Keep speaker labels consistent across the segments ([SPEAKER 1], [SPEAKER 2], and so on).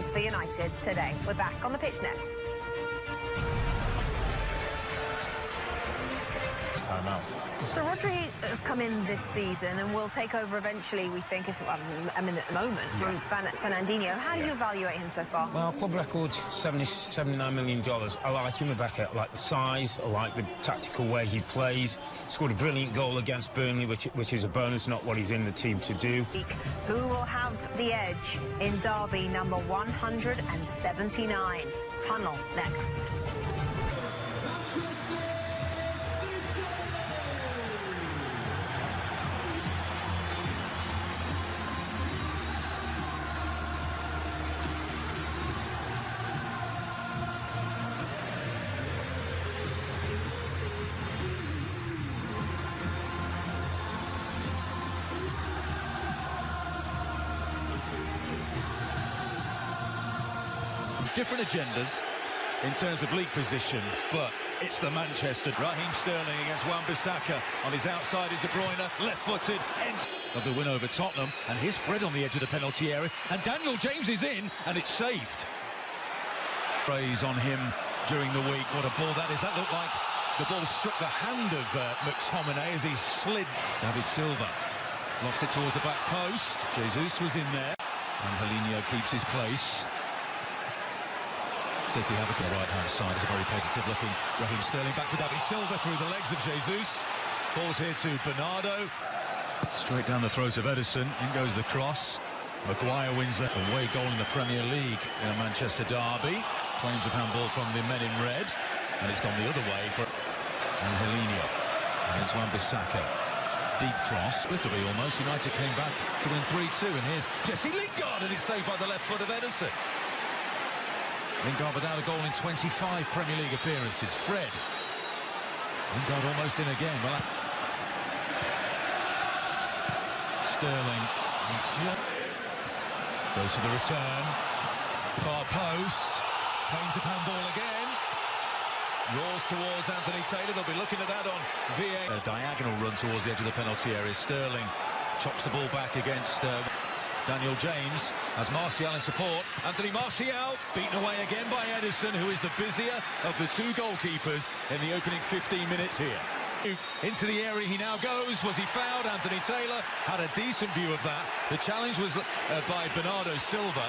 [SPEAKER 1] wins for United today. We're back on the pitch next.
[SPEAKER 2] Time out.
[SPEAKER 1] So Rodri has come in this season and will take over eventually, we think, if at the moment, from Fernandinho. How do you evaluate him so far?
[SPEAKER 2] Well, club record, $79 million. I like him, Rebecca. I like the size. I like the tactical way he plays. Scored a brilliant goal against Burnley, which is a bonus, not what he's in the team to do.
[SPEAKER 1] Who will have the edge in derby number 179? Tunnel next.
[SPEAKER 3] Different agendas in terms of league position, but it's the Manchesterr. Raheem Sterling against Wan-Bissaka. On his outside is De Bruyne, left-footed, ends of the win over Tottenham, and here's Fred on the edge of the penalty area, and Daniel James is in, and it's saved. Praise on him during the week. What a ball that is. That looked like the ball struck the hand of McTominay as he slid. David Silva lost it towards the back post. Jesus was in there, and Hіghlіghts keeps his place. Says he have it to the right-hand side. It's a very positive-looking Raheem Sterling. Back to David Silva through the legs of Jesus. Ball's here to Bernardo. Straight down the throat of Ederson. In goes the cross. Maguire wins the away goal in the Premier League in a Manchesterr derby. Claims of handball from the men in red. And it's gone the other way for Híghlíghts. And it's Wan-Bissaka. Deep cross. Literally almost. United came back to win 3-2. And here's Jesse Lingard, and it's saved by the left foot of Ederson. Lingard without a goal in 25 Premier League appearances. Fred. Lingard almost in again. Well, Sterling. Goes for the return. Far post. Plains of handball again. Roars towards Anthony Taylor. They'll be looking at that on VA. A diagonal run towards the edge of the penalty area. Sterling chops the ball back against Daniel James has Martial in support. Anthony Martial beaten away again by Ederson, who is the busier of the two goalkeepers in the opening 15 minutes here. Into the area he now goes. Was he fouled? Anthony Taylor had a decent view of that. The challenge was by Bernardo Silva.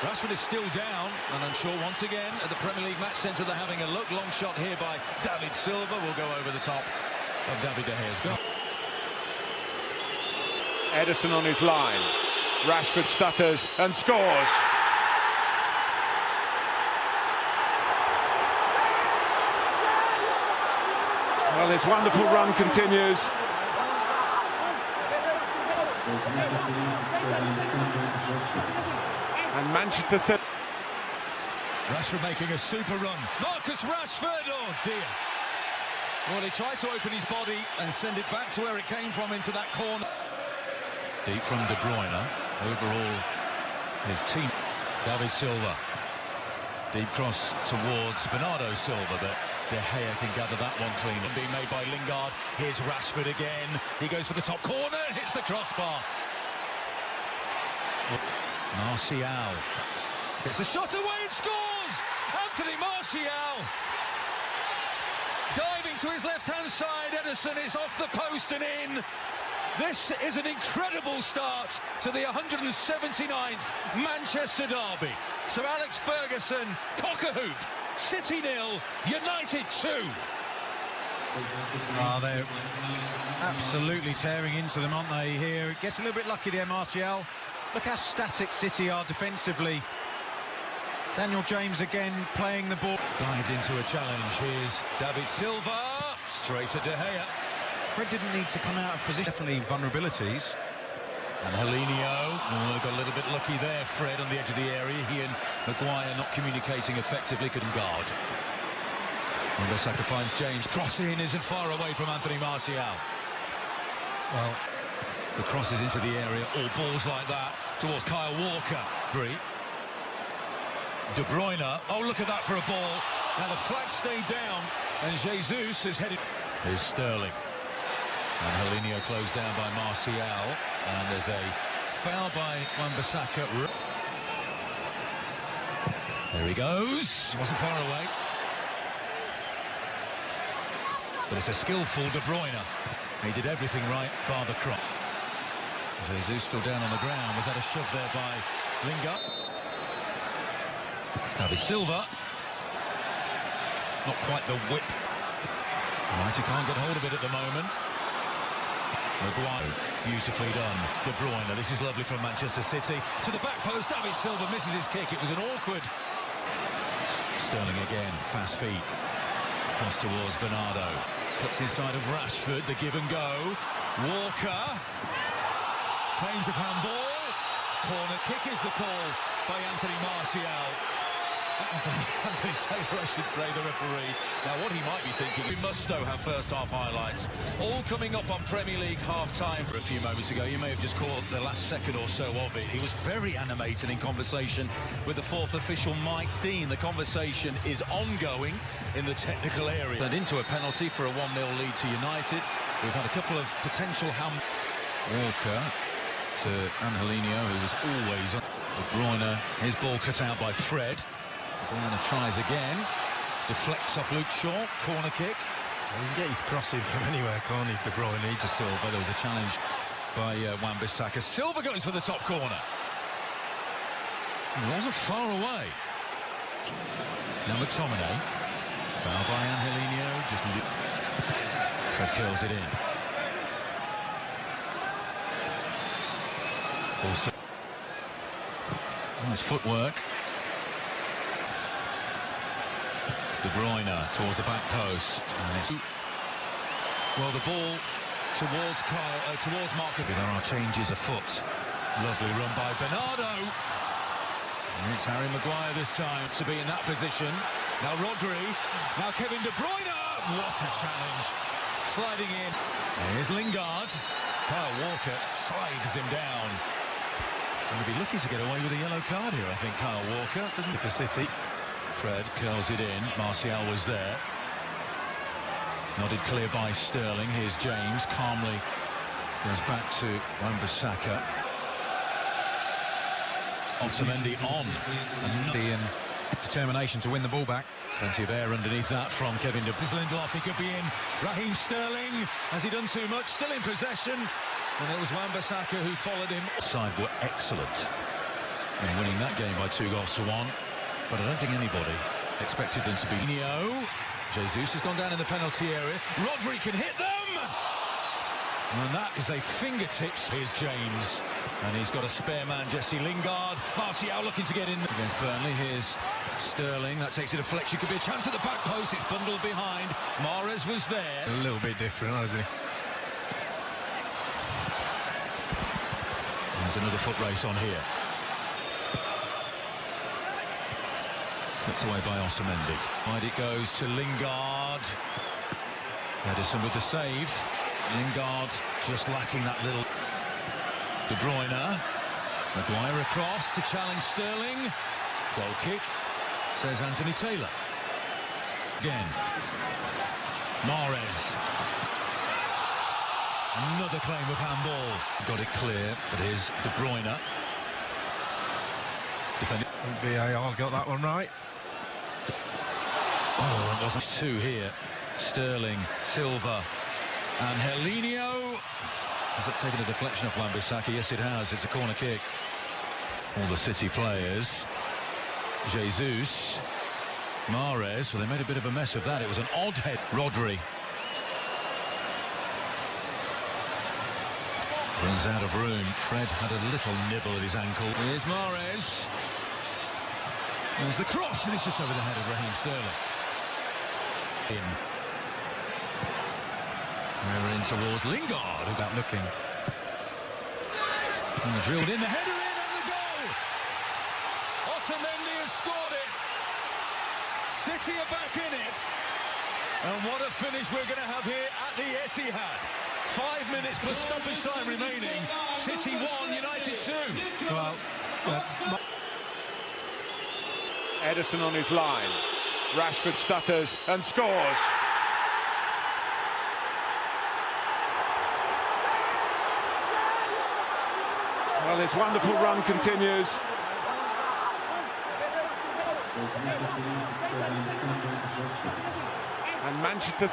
[SPEAKER 3] Rashford is still down, and I'm sure once again at the Premier League match centre they're having a look. Long shot here by David Silva will go over the top of David De Gea's goal.
[SPEAKER 4] Ederson on his line. Rashford stutters and scores. Well, his wonderful run continues. And Manchester City.
[SPEAKER 3] Rashford making a super run. Marcus Rashford, oh dear. Well, he tried to open his body and send it back to where it came from, into that corner. Deep from De Bruyne. Overall, his team. David Silva. Deep cross towards Bernardo Silva, but De Gea can gather that one clean. And being made by Lingard. Here's Rashford again. He goes for the top corner, hits the crossbar. Martial gets the shot away and scores! Anthony Martial! Diving to his left-hand side, Ederson, it's off the post and in. This is an incredible start to the 179th Manchesterr derby. Sir Alex Ferguson, cock-a-hoop, City 0, United 2.
[SPEAKER 5] Oh, they're absolutely tearing into them, aren't they, here? Gets a little bit lucky there, Martial. Look how static City are defensively. Daniel James again playing the ball.
[SPEAKER 3] Dived into a challenge. Here's David Silva, straight to De Gea.
[SPEAKER 5] Fred didn't need to come out of position. Definitely vulnerabilities.
[SPEAKER 3] And Híghlíghts, got a little bit lucky there, Fred, on the edge of the area. He and Maguire not communicating effectively, couldn't guard. Wan-Bissaka finds James. Cross in isn't far away from Anthony Martial. Well, the crosses into the area, all balls like that, towards Kyle Walker. De Bruyne, oh, look at that for a ball. Now the flag stayed down, and Jesus is headed. Here's Sterling. And Híghlíghts closed down by Martial, and there's a foul by Wan-Bissaka. There he goes. Wasn't far away. But it's a skillful De Bruyne. He did everything right, bar the crop. Jesus still down on the ground. Was that a shove there by Lingard? David Silva. Not quite the whip. United can't get hold of it at the moment. Maguire, beautifully done. De Bruyne, this is lovely from Manchester City. To the back post, David Silva misses his kick. It was an awkward... Sterling again, fast feet. Cross towards Bernardo. Cuts inside of Rashford, the give and go. Walker. Claims of handball. Corner kick is the call by Anthony Martial. Anthony Taylor, I should say, the referee. Now, what he might be thinking, we must though have first-half highlights. All coming up on Premier League half-time. For a few moments ago, you may have just caught the last second or so of it. He was very animated in conversation with the fourth official, Mike Dean. The conversation is ongoing in the technical area. And into a penalty for a 1-0 lead to United. We've had a couple of potential Walker to Angelino, who was always on. De Bruyne, his ball cut out by Fred. De Bruyne tries again, deflects off Luke Shaw, corner kick.
[SPEAKER 6] Well, he can get his crossing from anywhere, can't he, De Bruyne?
[SPEAKER 3] To Silva, there was a challenge by Wan-Bissaka. Silva goes for the top corner. He wasn't far away. Now McTominay, foul by Angelino, just Fred curls it in. Forced to... Nice footwork. De Bruyne towards the back post. Well, the ball towards Marco. There are changes afoot. Lovely run by Bernardo. And it's Harry Maguire this time to be in that position. Now Rodri. Now Kevin De Bruyne. What a challenge. Sliding in. Here's Lingard. Kyle Walker slides him down. And he'll be lucky to get away with a yellow card here, I think, Kyle Walker. Doesn't he, for City? Fred curls it in. Martial was there. Nodded clear by Sterling. Here's James. Calmly goes back to Wan-Bissaka. Otamendi on.
[SPEAKER 5] And determination to win the ball back.
[SPEAKER 3] Plenty of air underneath that from Kevin De Bruyne. Lindelof, he could be in. Raheem Sterling. Has he done too much? Still in possession. And it was Wan-Bissaka who followed him. Side were excellent in winning that game by 2-1. But I don't think anybody expected them to be. Jesus has gone down in the penalty area. Rodri can hit them! And that is a fingertips. Here's James. And he's got a spare man, Jesse Lingard. Martial looking to get in against Burnley. Here's Sterling. That takes a deflection. Could be a chance at the back post. It's bundled behind. Mahrez was there.
[SPEAKER 6] A little bit different, hasn't he?
[SPEAKER 3] There's another foot race on here. Flicked away by Otamendi. Wide it goes to Lingard. Edison with the save. Lingard just lacking that little... De Bruyne. Maguire across to challenge Sterling. Goal kick, says Anthony Taylor. Again. Mahrez. Another claim of handball. Got it clear, but here's De Bruyne. Defending.
[SPEAKER 6] VAR got that one right.
[SPEAKER 3] Oh, it wasn't two here. Sterling, Silva, and Angelino. Has that taken a deflection off Wan-Bissaka? Yes, it has. It's a corner kick. All the City players. Jesus. Mahrez. Well, they made a bit of a mess of that. It was an odd head. Rodri. Runs out of room. Fred had a little nibble at his ankle. Here's Mahrez. There's the cross, and it's just over the head of Raheem Sterling. We're in towards Lingard.
[SPEAKER 5] Without looking.
[SPEAKER 3] And drilled in, the header in, and the goal! Otamendi has scored it. City are back in it. And what a finish we're going to have here at the Etihad. 5 minutes plus stoppage time remaining. City 1, United 2.
[SPEAKER 6] Well,
[SPEAKER 4] Edison on his line. Rashford stutters and scores. Well, his wonderful run continues. And Manchester